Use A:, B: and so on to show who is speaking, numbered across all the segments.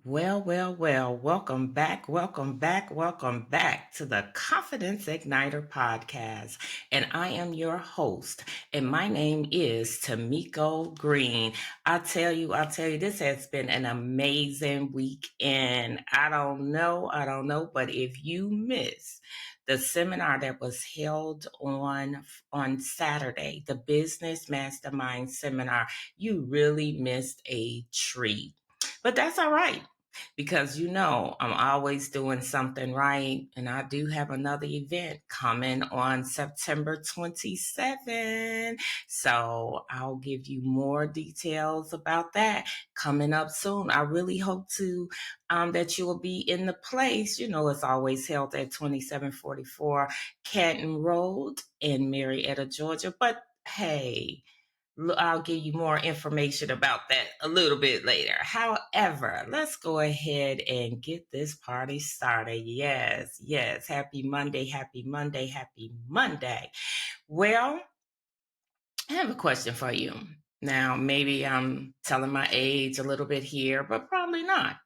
A: Well, welcome back, welcome back to the Confidence Igniter podcast. And I am your host, and my name is Tamiko Green. I tell you, this has been an amazing weekend. I don't know, but if you miss the seminar that was held on Saturday, the Business Mastermind Seminar, you really missed a treat. But that's all right because I'm always doing something right. And I do have another event coming on September 27th. So I'll give you more details about that coming up soon. I really hope to that you will be in the place. It's always held at 2744 Canton Road in Marietta, Georgia. But hey, I'll give you more information about that a little bit later. However, let's go ahead and get this party started. Yes. Happy Monday, happy Monday, happy Monday. Well, I have a question for you. Now, maybe I'm telling my age a little bit here, but probably not.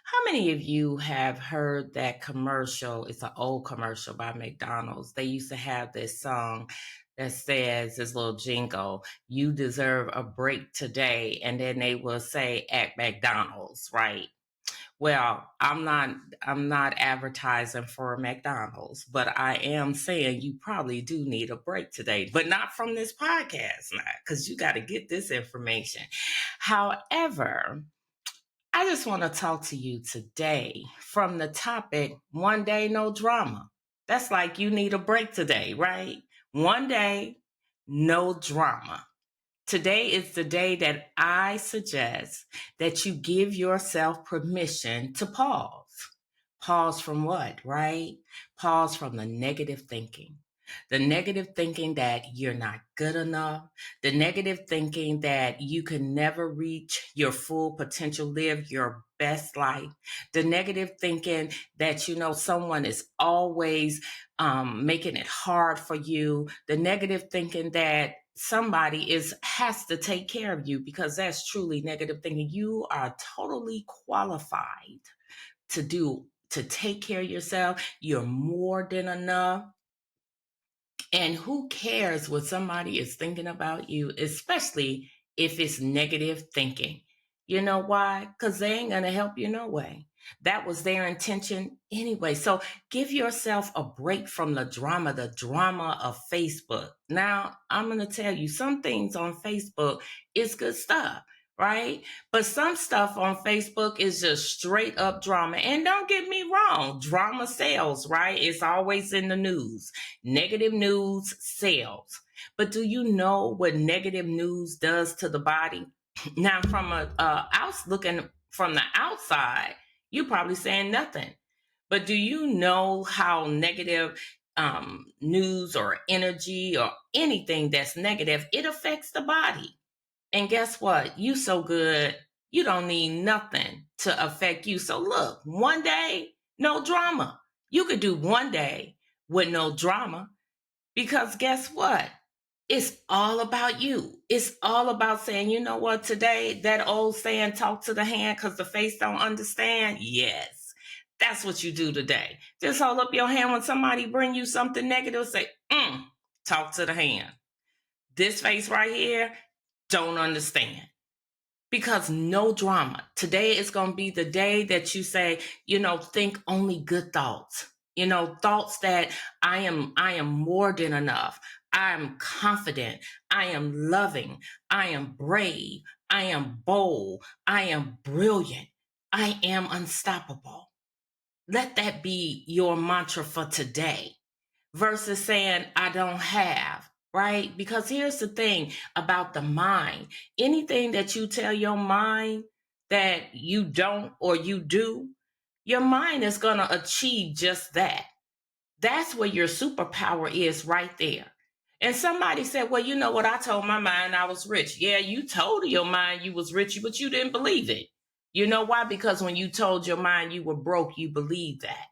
A: How many of you have heard that commercial? It's an old commercial by McDonald's. They used to have this song that says, this little jingle, you deserve a break today. And then they will say at McDonald's, right? Well, I'm not advertising for McDonald's, but I am saying you probably do need a break today, but not from this podcast now, because you got to get this information. However, I just want to talk to you today from the topic, one day, no drama. That's like you need a break today, right? One day, no drama. Today is the day that I suggest that you give yourself permission to pause. Pause from what, right? Pause from the negative thinking. The negative thinking that you're not good enough. The negative thinking that you can never reach your full potential, live your best life. The negative thinking that, someone is always making it hard for you. The negative thinking that somebody has to take care of you, because that's truly negative thinking. You are totally qualified to take care of yourself. You're more than enough. And who cares what somebody is thinking about you, especially if it's negative thinking? You know why? Because they ain't going to help you no way. That was their intention anyway. So give yourself a break from the drama of Facebook. Now, I'm going to tell you, some things on Facebook is good stuff, right? But some stuff on Facebook is just straight up drama. And don't get me wrong, drama sells, right? It's always in the news. Negative news sells. But do you know what negative news does to the body? Now, from looking from the outside, you probably saying nothing. But do you know how negative news or energy or anything that's negative, it affects the body? And guess what? You so good, you don't need nothing to affect you. So look, one day, no drama. You could do one day with no drama, because guess what? It's all about you. It's all about saying, you know what, today, that old saying, talk to the hand because the face don't understand. Yes, that's what you do today. Just hold up your hand when somebody bring you something negative. Say, talk to the hand. This face right here don't understand. Because no drama. Today is going to be the day that you say, think only good thoughts. Thoughts that I am more than enough. I am confident. I am loving. I am brave. I am bold. I am brilliant. I am unstoppable. Let that be your mantra for today, versus saying, I don't have, right? Because here's the thing about the mind. Anything that you tell your mind that you don't or you do, your mind is going to achieve just that. That's where your superpower is, right there. And somebody said, well, you know what? I told my mind I was rich. Yeah, you told your mind you was rich, but you didn't believe it. You know why? Because when you told your mind you were broke, you believed that.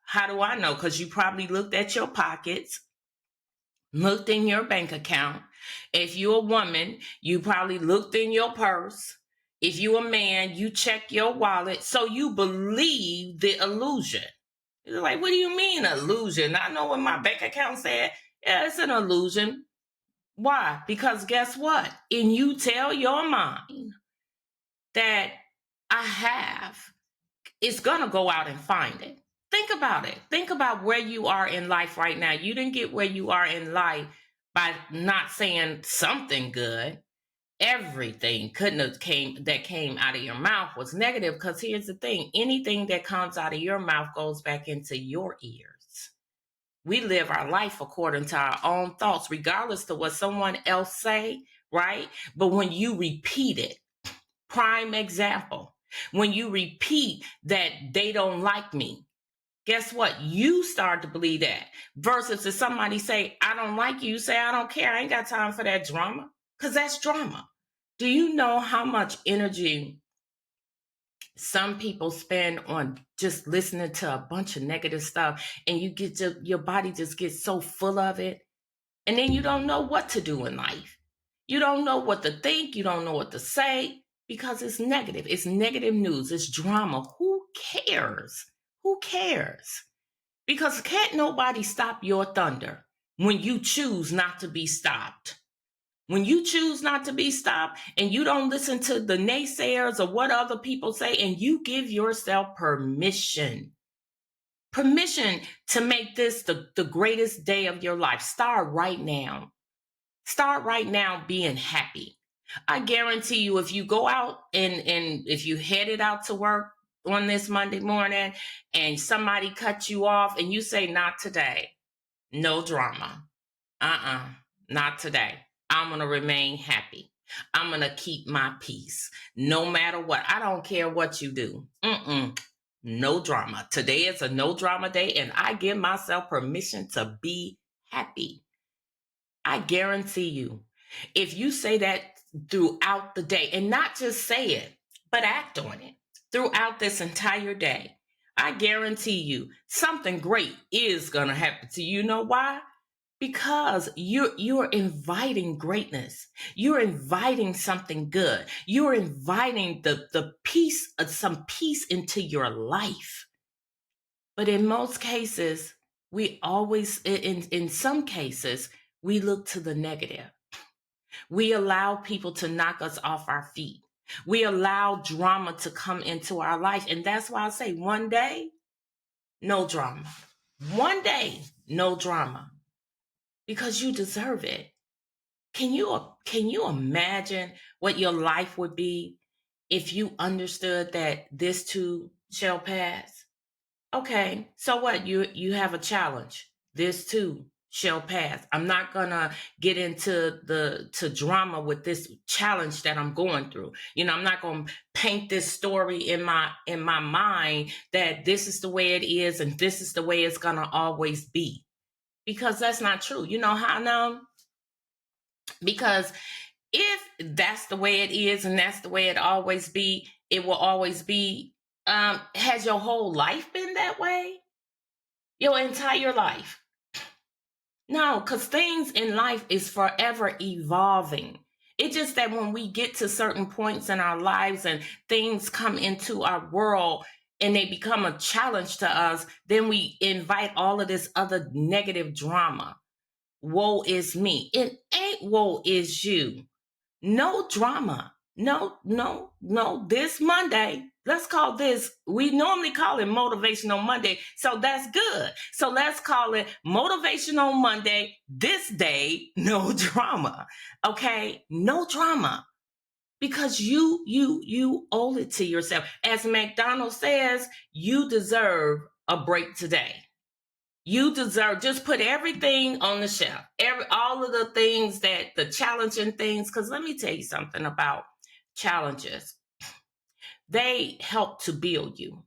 A: How do I know? Because you probably looked at your pockets, looked in your bank account. If you're a woman, you probably looked in your purse. If you a man, you check your wallet, so you believe the illusion. You're like, what do you mean illusion? I know what my bank account said. Yeah, it's an illusion. Why? Because guess what? And you tell your mind that I have, it's gonna go out and find it. Think about it. Think about where you are in life right now. You didn't get where you are in life by not saying something good. Everything couldn't have came out of your mouth was negative, because here's the thing: anything that comes out of your mouth goes back into your ears. We live our life according to our own thoughts, regardless to what someone else say, right? But when you repeat it, prime example, when you repeat that they don't like me, guess what? You start to believe that. Versus if somebody say, I don't like you, you say, I don't care. I ain't got time for that drama, because that's drama. Do you know how much energy some people spend on just listening to a bunch of negative stuff, and you get your body just gets so full of it, and then you don't know what to do in life. You don't know what to think. You don't know what to say, because it's negative. It's negative news. It's drama. Who cares? Who cares? Because can't nobody stop your thunder when you choose not to be stopped. When you choose not to be stopped and you don't listen to the naysayers or what other people say, and you give yourself permission to make this the greatest day of your life. Start right now. Start right now being happy. I guarantee you, if you go out and if you headed out to work on this Monday morning and somebody cut you off and you say, not today, no drama. Not today. I'm going to remain happy. I'm going to keep my peace no matter what. I don't care what you do. No drama. Today is a no drama day, and I give myself permission to be happy. I guarantee you, if you say that throughout the day, and not just say it, but act on it throughout this entire day, I guarantee you something great is going to happen to you. You know why? Because you're inviting greatness. You're inviting something good. You're inviting the peace of some peace into your life. But in most cases, we always, in some cases, we look to the negative. We allow people to knock us off our feet. We allow drama to come into our life. And that's why I say one day, no drama. One day, no drama. Because you deserve it. Can you imagine what your life would be if you understood that this too shall pass? Okay, so what? You have a challenge. This too shall pass. I'm not gonna get into to drama with this challenge that I'm going through. I'm not gonna paint this story in my mind that this is the way it is and this is the way it's gonna always be. Because that's not true. You know how I know? Because if that's the way it is and that's the way it always be, it will always be. Has your whole life been that way? Your entire life? No, because things in life is forever evolving. It's just that when we get to certain points in our lives and things come into our world and they become a challenge to us, then we invite all of this other negative drama. Woe is me. It ain't woe is you. No drama. No. This Monday, let's call this, we normally call it Motivational Monday. So that's good. So let's call it Motivational Monday. This day, no drama. Okay? No drama. Because you owe it to yourself. As McDonald's says, you deserve a break today. You deserve, just put everything on the shelf. All of the things the challenging things, because let me tell you something about challenges. They help to build you.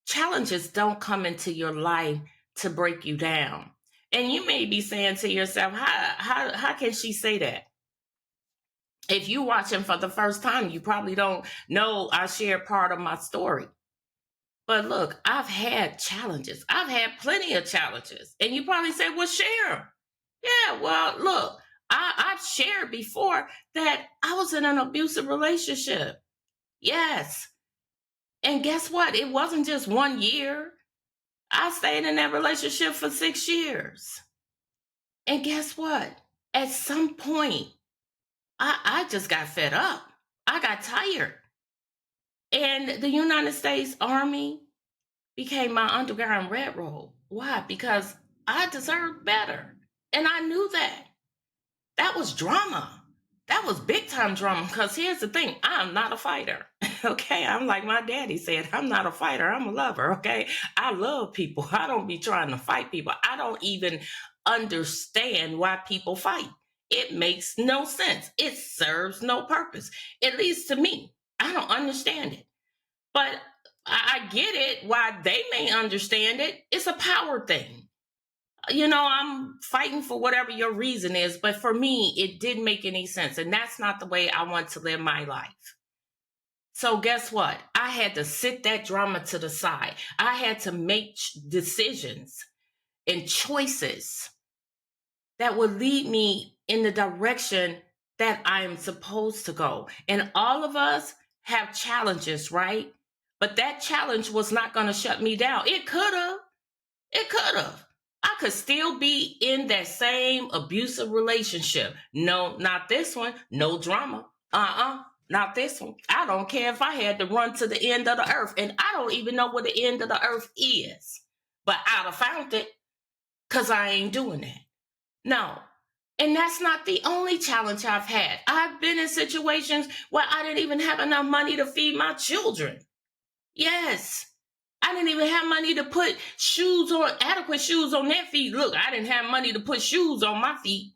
A: Challenges don't come into your life to break you down. And you may be saying to yourself, how can she say that? If you're watching for the first time, you probably don't know I shared part of my story. But look, I've had challenges. I've had plenty of challenges. And you probably say, well, share. Yeah, well, look, I've shared before that I was in an abusive relationship. Yes. And guess what? It wasn't just 1 year. I stayed in that relationship for 6 years. And guess what? At some point, I just got fed up. I got tired. And the United States Army became my underground railroad. Why? Because I deserved better. And I knew that. That was drama. That was big time drama. Because here's the thing, I'm not a fighter. Okay. I'm like my daddy said, I'm not a fighter. I'm a lover. Okay. I love people. I don't be trying to fight people. I don't even understand why people fight. It makes no sense. It serves no purpose. At least to me. I don't understand it. But I get it why they may understand it. It's a power thing. I'm fighting for whatever your reason is, but for me, it didn't make any sense. And that's not the way I want to live my life. So guess what? I had to sit that drama to the side. I had to make decisions and choices that would lead me in the direction that I am supposed to go. And all of us have challenges, right? But that challenge was not going to shut me down. It could have. It could have. I could still be in that same abusive relationship. No, not this one. No drama. Not this one. I don't care if I had to run to the end of the earth. And I don't even know where the end of the earth is. But I'd have found it because I ain't doing that. No. And that's not the only challenge I've had. I've been in situations where I didn't even have enough money to feed my children. Yes. I didn't even have money to put adequate shoes on their feet. Look, I didn't have money to put shoes on my feet.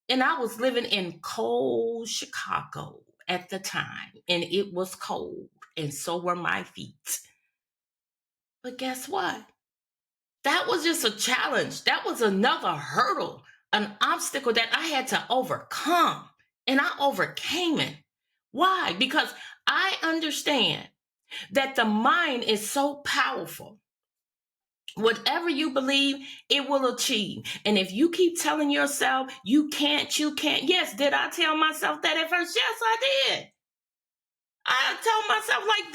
A: And I was living in cold Chicago at the time. And it was cold. And so were my feet. But guess what? That was just a challenge. That was another hurdle, an obstacle that I had to overcome. And I overcame it. Why? Because I understand that the mind is so powerful. Whatever you believe, it will achieve. And if you keep telling yourself, you can't. Yes, did I tell myself that at first? Yes, I did. I told myself like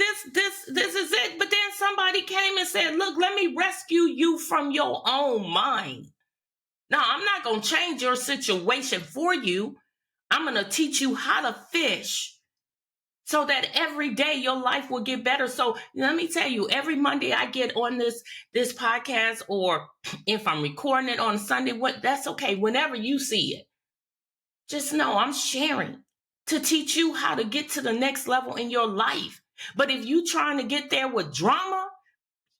A: this is it. But then somebody came and said, look, let me rescue you from your own mind. Now, I'm not going to change your situation for you. I'm going to teach you how to fish so that every day your life will get better. So let me tell you, every Monday I get on this podcast, or if I'm recording it on Sunday, that's okay. Whenever you see it, just know I'm sharing to teach you how to get to the next level in your life. But if you trying to get there with drama,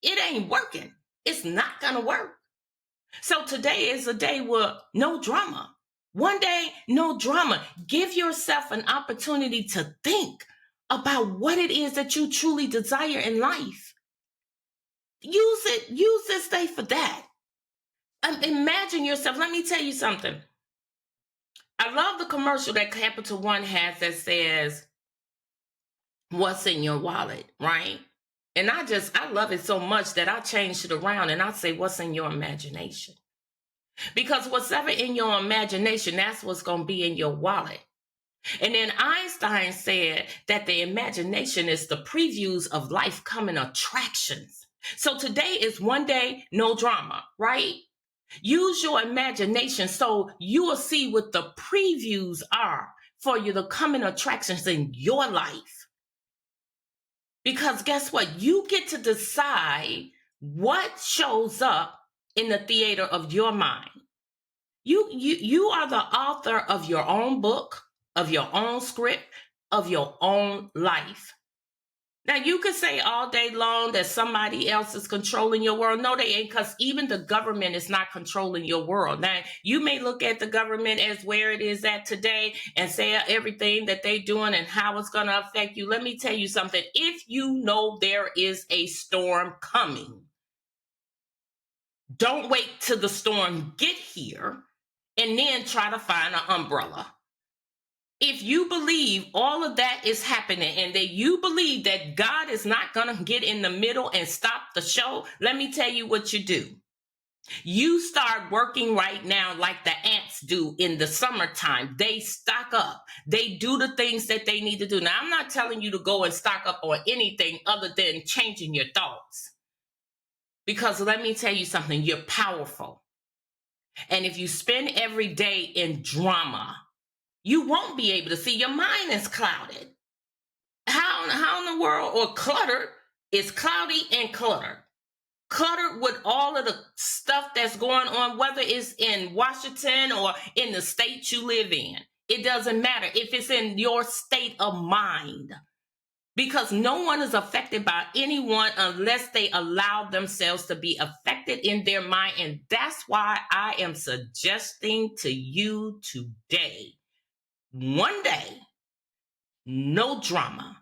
A: it ain't working. It's not going to work. So today is a day with no drama. One day, no drama. Give yourself an opportunity to think about what it is that you truly desire in life. Use this day for that. Imagine yourself. Let me tell you something. I love the commercial that Capital One has that says, what's in your wallet, right? And I love it so much that I changed it around and I say, what's in your imagination? Because whatever in your imagination, that's what's going to be in your wallet. And then Einstein said that the imagination is the previews of life coming attractions. So today is one day, no drama, right? Use your imagination so you will see what the previews are for you, the coming attractions in your life. Because guess what? You get to decide what shows up in the theater of your mind. You are the author of your own book, of your own script, of your own life. Now, you could say all day long that somebody else is controlling your world. No, they ain't, because even the government is not controlling your world. Now, you may look at the government as where it is at today and say everything that they're doing and how it's going to affect you. Let me tell you something. If you know there is a storm coming, don't wait till the storm get here and then try to find an umbrella. If you believe all of that is happening and that you believe that God is not going to get in the middle and stop the show, let me tell you what you do. You start working right now like the ants do in the summertime. They stock up. They do the things that they need to do. Now, I'm not telling you to go and stock up on anything other than changing your thoughts. Because let me tell you something, you're powerful. And if you spend every day in drama, you won't be able to see. Your mind is clouded. How in the world, or cluttered, it's cloudy and cluttered. Cluttered with all of the stuff that's going on, whether it's in Washington or in the state you live in. It doesn't matter if it's in your state of mind, because no one is affected by anyone unless they allow themselves to be affected in their mind. And that's why I am suggesting to you today, one day, no drama.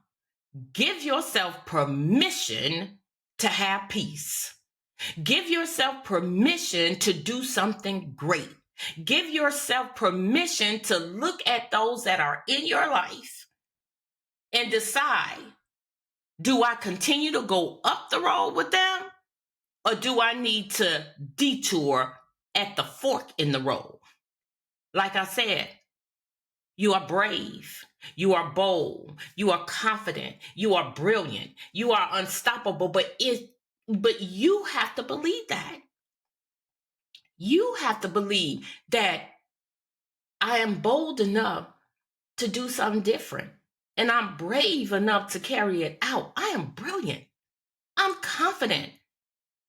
A: Give yourself permission to have peace. Give yourself permission to do something great. Give yourself permission to look at those that are in your life and decide, do I continue to go up the road with them, or do I need to detour at the fork in the road? Like I said, you are brave. You are bold. You are confident. You are brilliant. You are unstoppable. But you have to believe that. You have to believe that I am bold enough to do something different. And I'm brave enough to carry it out. I am brilliant. I'm confident.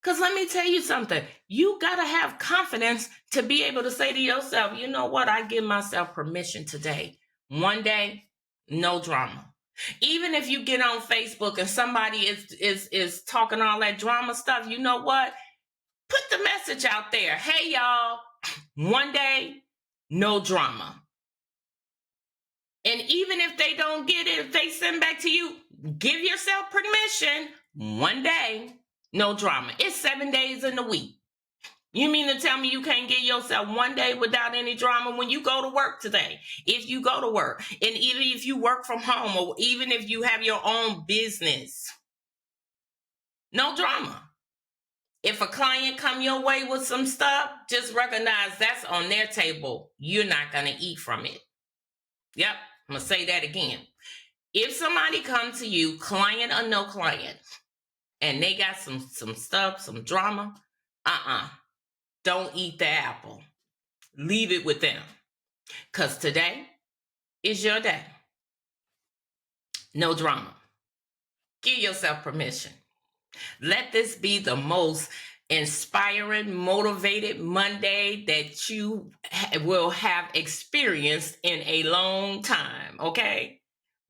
A: Because let me tell you something. You got to have confidence to be able to say to yourself, you know what? I give myself permission today. One day, no drama. Even if you get on Facebook and somebody is talking all that drama stuff, you know what? Put the message out there. Hey, y'all, one day, no drama. And even if they don't get it, if they send back to you, give yourself permission. One day, no drama. It's 7 days in the week. You mean to tell me you can't give yourself one day without any drama when you go to work today? If you go to work, and even if you work from home, or even if you have your own business, no drama. If a client come your way with some stuff, just recognize that's on their table. You're not going to eat from it. Yep, I'm going to say that again. If somebody comes to you, client or no client, and they got some stuff, some drama, don't eat the apple. Leave it with them. Because today is your day. No drama. Give yourself permission. Let this be the most inspiring, motivated Monday that you will have experienced in a long time, okay?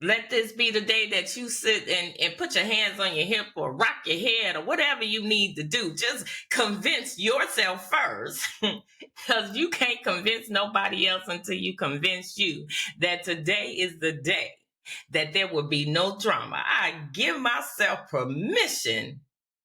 A: Let this be the day that you sit and put your hands on your hip or rock your head or whatever you need to do. Just convince yourself first, because you can't convince nobody else until you convince you that today is the day that there will be no drama. I give myself permission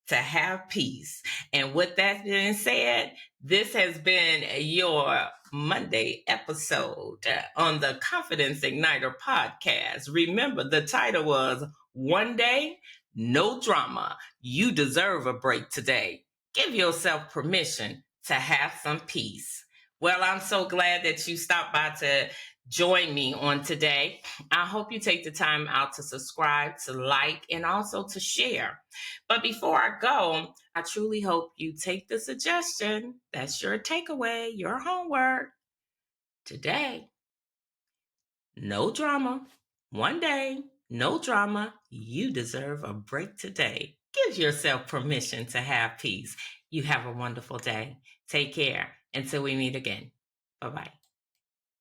A: to have peace. And with that being said, this has been your Monday episode on the Confidence Igniter podcast. Remember, the title was One Day, No Drama. You deserve a break today. Give yourself permission to have some peace. Well, I'm so glad that you stopped by to join me on today. I hope you take the time out to subscribe, to like, and also to share. But before I go, I truly hope you take the suggestion. That's your takeaway, your homework. Today, no drama. One day, no drama. You deserve a break today. Give yourself permission to have peace. You have a wonderful day. Take care until we meet again. Bye-bye.